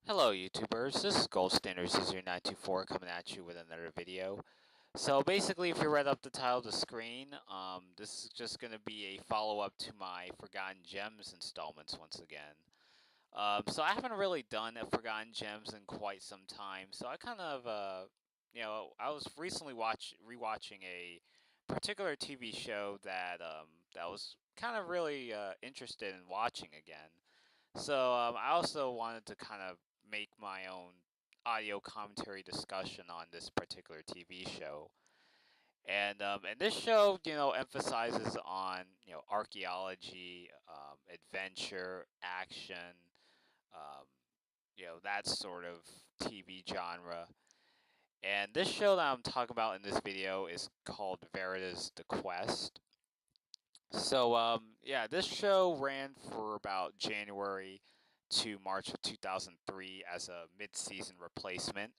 Hello YouTubers, this is Gold Standard User 924 coming at you with another video. So basically, if you read up the title of the screen, this is just going to be a follow-up to my Forgotten Gems installments once again. So I haven't really done a Forgotten Gems in quite some time, so I kind of, I was recently rewatching a particular TV show that was kind of really interested in watching again. So I also wanted to kind of make my own audio commentary discussion on this particular TV show. And this show, emphasizes on archaeology, adventure, action, um, that sort of TV genre. And this show that I'm talking about in this video is called Veritas: The Quest. So yeah, this show ran for about January to March of 2003 as a mid-season replacement,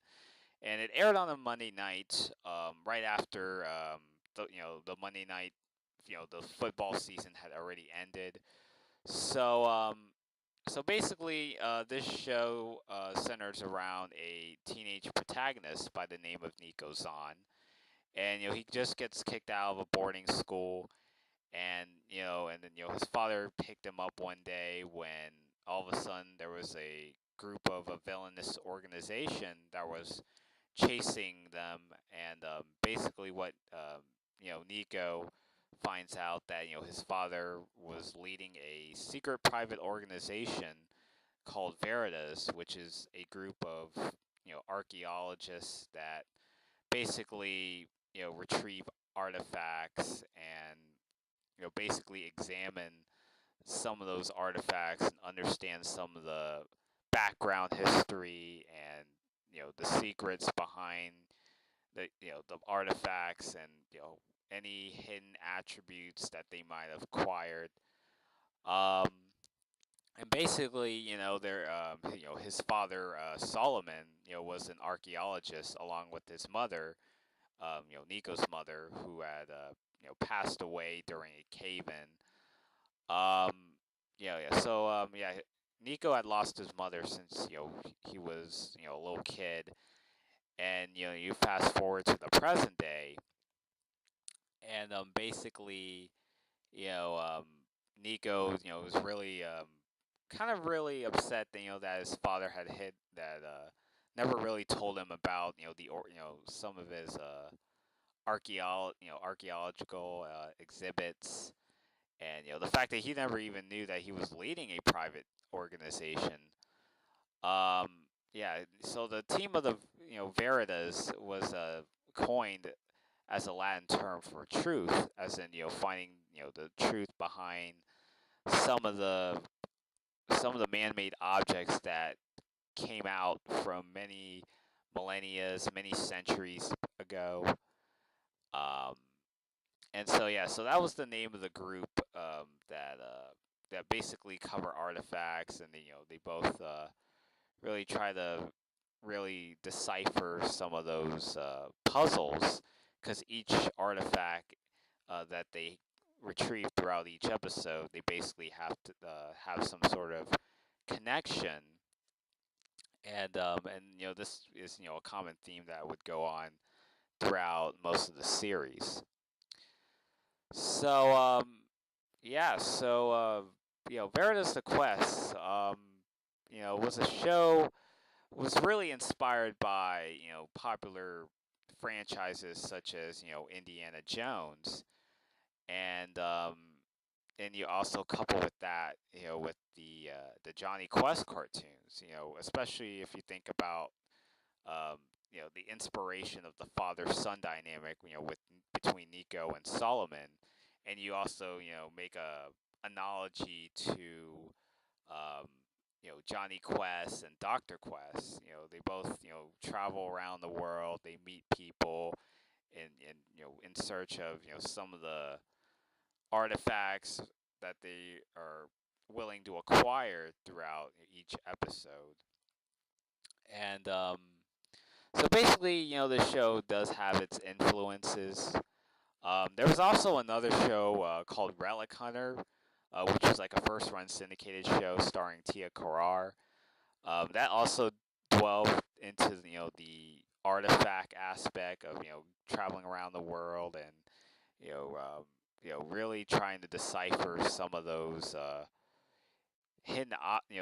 and it aired on a Monday night, right after the Monday night, the football season had already ended. So so basically, this show centers around a teenage protagonist by the name of Nico Zahn, and he just gets kicked out of a boarding school, and then his father picked him up one day when all of a sudden there was a group of a villainous organization that was chasing them, and basically what Nico finds out that his father was leading a secret private organization called Veritas, which is a group of archaeologists that basically retrieve artifacts and basically examine some of those artifacts and understand some of the background history and the secrets behind the artifacts and any hidden attributes that they might have acquired. Um, and basically, his father Solomon, was an archaeologist along with his mother, Nico's mother, who had passed away during a cave-in. Um, yeah. So yeah, Nico had lost his mother since he was a little kid, and you fast forward to the present day, and basically you know um, Nico was really kind of really upset that that his father had hid that never really told him about some of his archaeological exhibits, and the fact that he never even knew that he was leading a private organization. Um, yeah, so the team of the Veritas was coined as a Latin term for truth, as in finding the truth behind some of the man-made objects that came out from many millennia, many centuries ago. Um, and so yeah, so that was the name of the group that basically cover artifacts, and they both really try to really decipher some of those puzzles, because each artifact that they retrieve throughout each episode, they basically have to have some sort of connection, and this is a common theme that would go on throughout most of the series. So yeah, so Veritas: The Quest, was a show, was really inspired by popular franchises such as Indiana Jones, and you also couple with that with the Johnny Quest cartoons, especially if you think about um, the inspiration of the father-son dynamic, with between Nico and Solomon, and you also make a analogy to um, Johnny Quest and Doctor Quest. They both travel around the world. They meet people in search of some of the artifacts that they are willing to acquire throughout each episode. And so basically, the show does have its influences. There was also another show called Relic Hunter, which was like a first-run syndicated show starring Tia Carrere. That also delve into the artifact aspect of traveling around the world and you know um, really trying to decipher some of those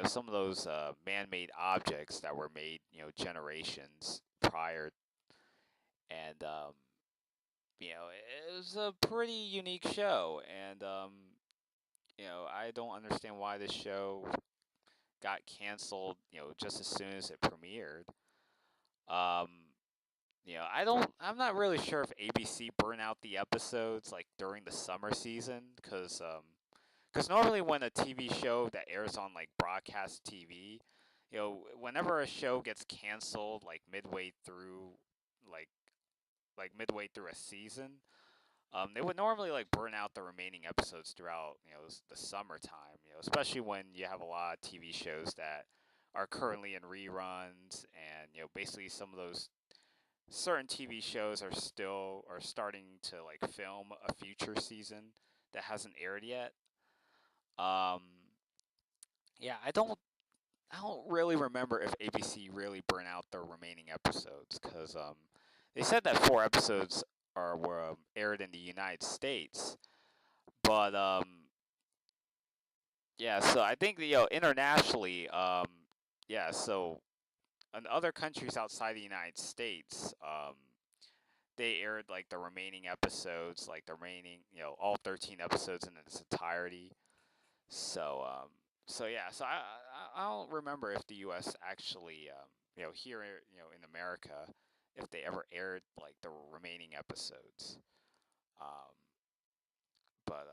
some of those man-made objects that were made generations prior, and it was a pretty unique show, and I don't understand why this show got canceled just as soon as it premiered. um I'm not really sure if ABC burned out the episodes like during the summer season, because normally when a TV show that airs on like broadcast TV, whenever a show gets canceled like like midway through a season, they would normally like burn out the remaining episodes throughout the summertime. Especially when you have a lot of TV shows that are currently in reruns, and basically some of those certain TV shows are starting to like film a future season that hasn't aired yet. Um, yeah, I don't really remember if ABC really burned out the remaining episodes, because they said that 4 episodes were aired in the United States, but yeah, so I think internationally, yeah, so in other countries outside the United States, they aired like the remaining episodes, like the remaining, all 13 episodes in its entirety. So, so yeah, so I don't remember if the U.S. actually, here, in America, if they ever aired like the remaining episodes. Um, but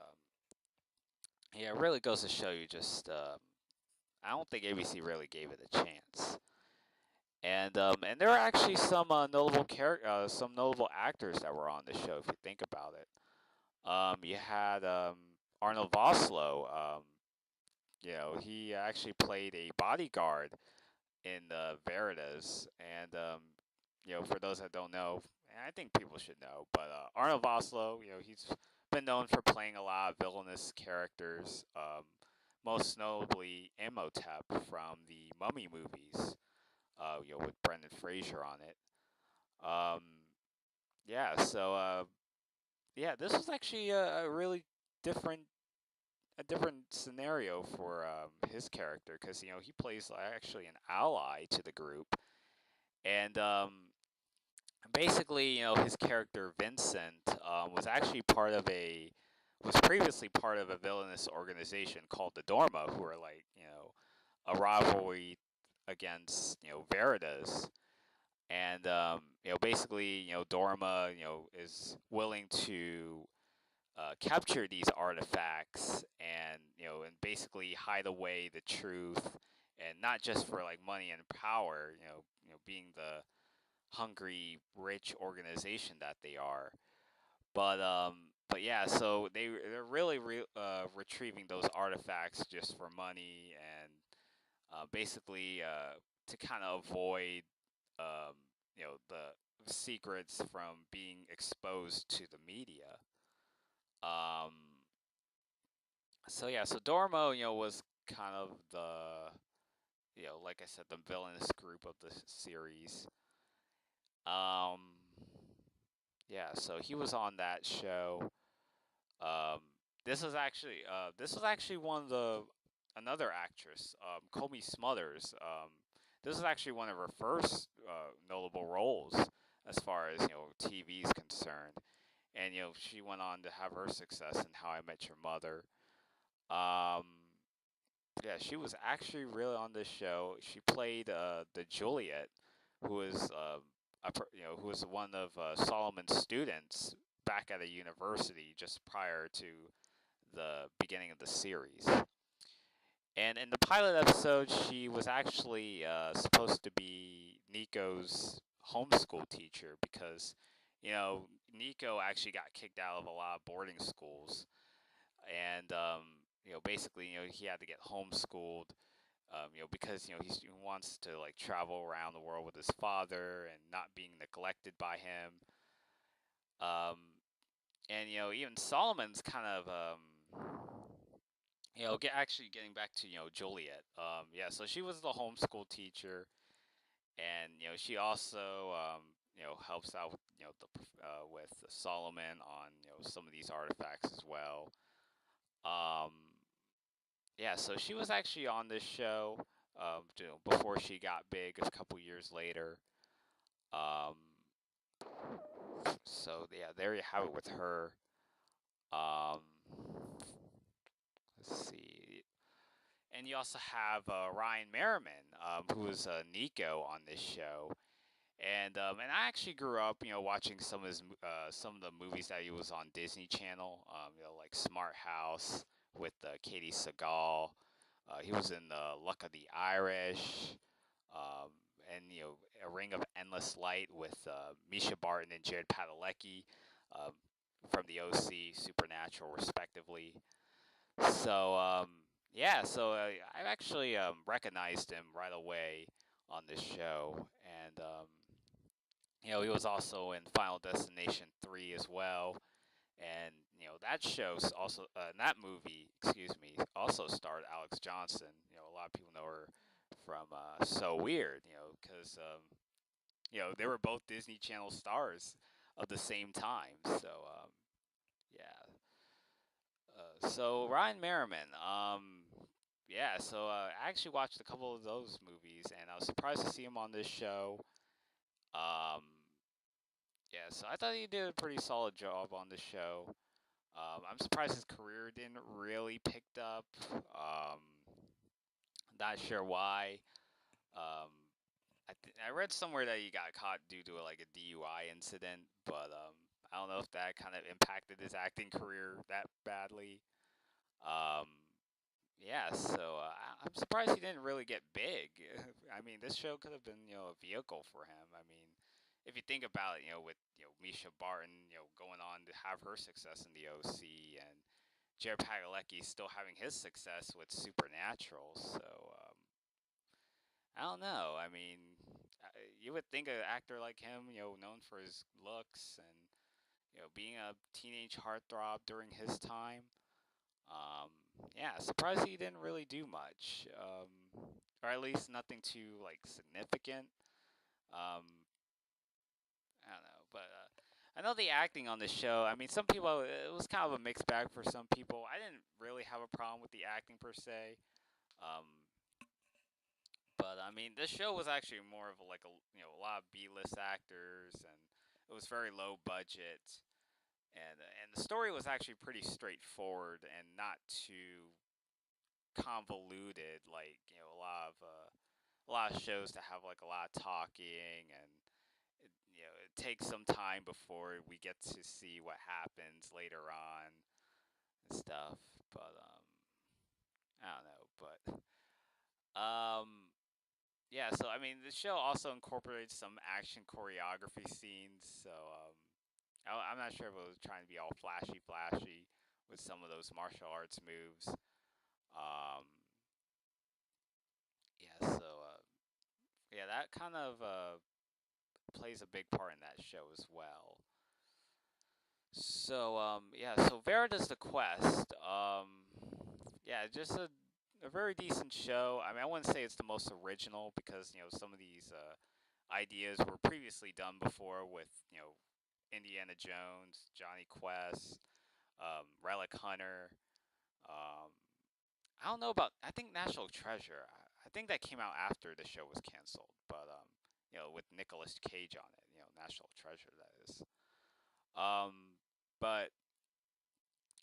yeah, it really goes to show you just, I don't think ABC really gave it a chance. And there are actually some some notable actors that were on the show if you think about it. You had Arnold Vosloo. He actually played a bodyguard in the Veritas, and for those that don't know, and I think people should know, but Arnold Vosloo, he's been known for playing a lot of villainous characters, most notably Imhotep from the Mummy movies, with Brendan Fraser on it. Um, yeah, so yeah, this was actually a really different different scenario for his character, because he plays actually an ally to the group, and basically his character Vincent was previously part of a villainous organization called the Dorma, who are like a rivalry against Veritas, and basically Dorma is willing to capture these artifacts, and and basically hide away the truth, and not just for like money and power, being the hungry rich organization that they are, but yeah, so they're really retrieving those artifacts just for money, and basically to kind of avoid the secrets from being exposed to the media. um so yeah, so Dormo, was kind of the, like I said, the villainous group of the series. Um, yeah, so he was on that show. Um, this was actually one of the another actress, Cobie Smulders. This is actually one of her first notable roles as far as TV is concerned, and she went on to have her success in How I Met Your Mother. Um, Yeah, she was actually really on this show. She played the Juliet, who was who was one of Solomon's students back at a university just prior to the beginning of the series. And in the pilot episode, she was actually supposed to be Nico's homeschool teacher, because Nico actually got kicked out of a lot of boarding schools, and basically he had to get homeschooled, because he wants to like travel around the world with his father and not being neglected by him. Um, and even Solomon's kind of actually getting back to Juliet. Yeah, so she was the homeschool teacher, and she also helps out with with Solomon on some of these artifacts as well. Um, yeah, so she was actually on this show before she got big a couple years later. Um, so yeah, there you have it with her. Um, let's see. And you also have Ryan Merriman, who is Nico on this show. And I actually grew up, watching some of the movies that he was on Disney Channel, like Smart House with Katie Sagal. He was in Luck of the Irish, um, and A Ring of Endless Light with Misha Barton and Jared Padalecki um, from the OC, Supernatural, respectively. So yeah, so I actually recognized him right away on this show, and he was also in Final Destination 3 as well. And that show's also that movie, excuse me, also starred Alex Johnson. A lot of people know her from So Weird, because they were both Disney Channel stars of the same time. So yeah. So Ryan Merriman, yeah. So I actually watched a couple of those movies, and I was surprised to see him on this show. Um, yeah, so I thought he did a pretty solid job on the show. I'm surprised his career didn't really picked up. Um, Not sure why. Um, I read somewhere that he got caught due to like a DUI incident, but I don't know if that kind of impacted his acting career that badly. Um, yeah, so I'm surprised he didn't really get big. I mean, this show could have been a vehicle for him. I mean, if you think about it, with Misha Barton, going on to have her success in the OC, and Jared Padalecki still having his success with Supernatural. So I don't know. I mean, you would think an actor like him, known for his looks and being a teenage heartthrob during his time. Um, yeah, surprised he didn't really do much, or at least nothing too like significant. Um, I don't know, but I know the acting on the show. I mean, some people it was kind of a mixed bag for some people. I didn't really have a problem with the acting per se. Um, but I mean, this show was actually more of like a lot of B-list actors, and it was very low budget, and the story was actually pretty straightforward and not too convoluted. Like a lot of shows that have like a lot of talking, and it takes some time before we get to see what happens later on and stuff. But I don't know, but yeah, so I mean, the show also incorporates some action choreography scenes. So I'm not sure if it was trying to be all flashy with some of those martial arts moves. Um, yeah, so yeah, that kind of plays a big part in that show as well. So yeah, so Veritas the Quest. Yeah, just a very decent show. I mean, I wouldn't say it's the most original because some of these ideas were previously done before with Indiana Jones, Johnny Quest, Relic Hunter. Um, I don't know about. I think National Treasure. I think that came out after the show was canceled, but with Nicolas Cage on it. National Treasure that is. But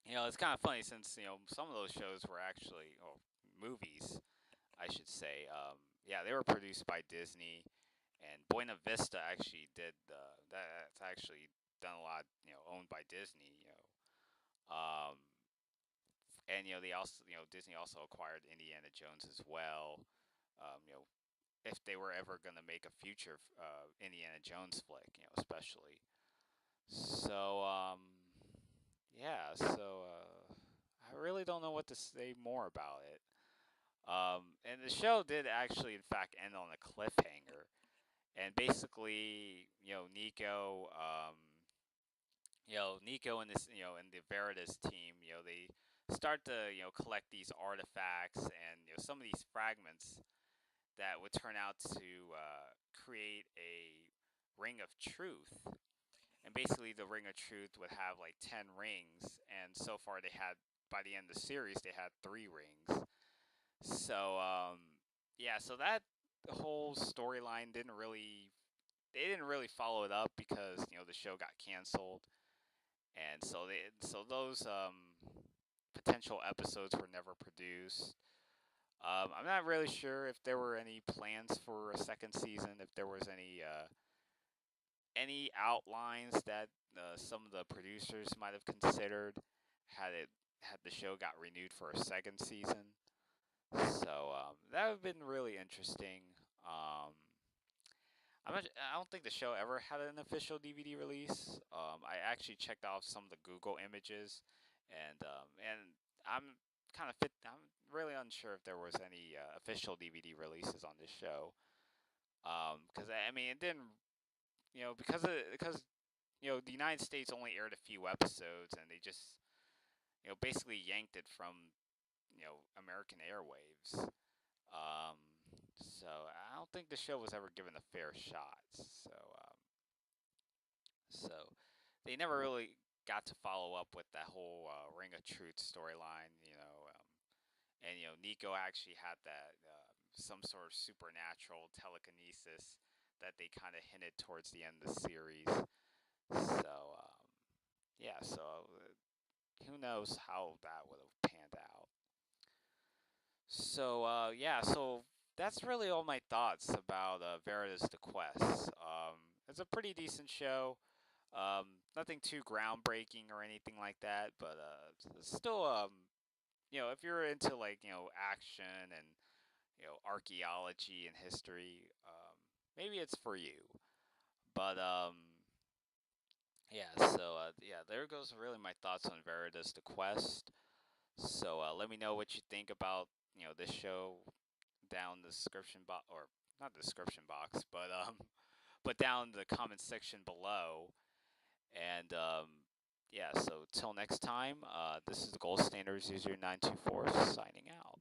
it's kind of funny since some of those shows were actually, or movies, I should say. Yeah, they were produced by Disney, and Buena Vista actually did that's actually done a lot, owned by Disney. And they also, Disney also acquired Indiana Jones as well. If they were ever going to make a future Indiana Jones flick, especially. So yeah, I really don't know what to say more about it. And the show did actually, in fact, end on a cliffhanger. And basically, Nico and this, and the Veritas team, they start to, collect these artifacts and some of these fragments. that would turn out to create a ring of truth. And basically, the ring of truth would have like 10 rings, and so far they had, by the end of the series, they had 3 rings. So, yeah, so that whole storyline they didn't really follow it up because the show got canceled, and so those potential episodes were never produced. I'm not really sure if there were any plans for a second season, if there was any outlines that some of the producers might have considered had the show got renewed for a second season. So that would have been really interesting. Um, I don't think the show ever had an official DVD release. I actually checked off some of the Google images, and I'm really unsure if there was any official DVD releases on this show. Because I mean, it didn't, because the United States only aired a few episodes, and they just basically yanked it from American airwaves. Um, so I don't think the show was ever given a fair shot. So they never really got to follow up with that whole Ring of Truth storyline. And Nico actually had that some sort of supernatural telekinesis that they kind of hinted towards the end of the series. So yeah, so who knows how that would have panned out. So yeah, so that's really all my thoughts about Veritas the Quest. It's a pretty decent show. Nothing too groundbreaking or anything like that, but it's still if you're into like action and archaeology and history, maybe it's for you. But yeah, so yeah, there goes really my thoughts on Veritas the Quest. So let me know what you think about this show down the description box, or not the description box, but down the comment section below. And yeah, so till next time, this is the Gold Standards User 924 signing out.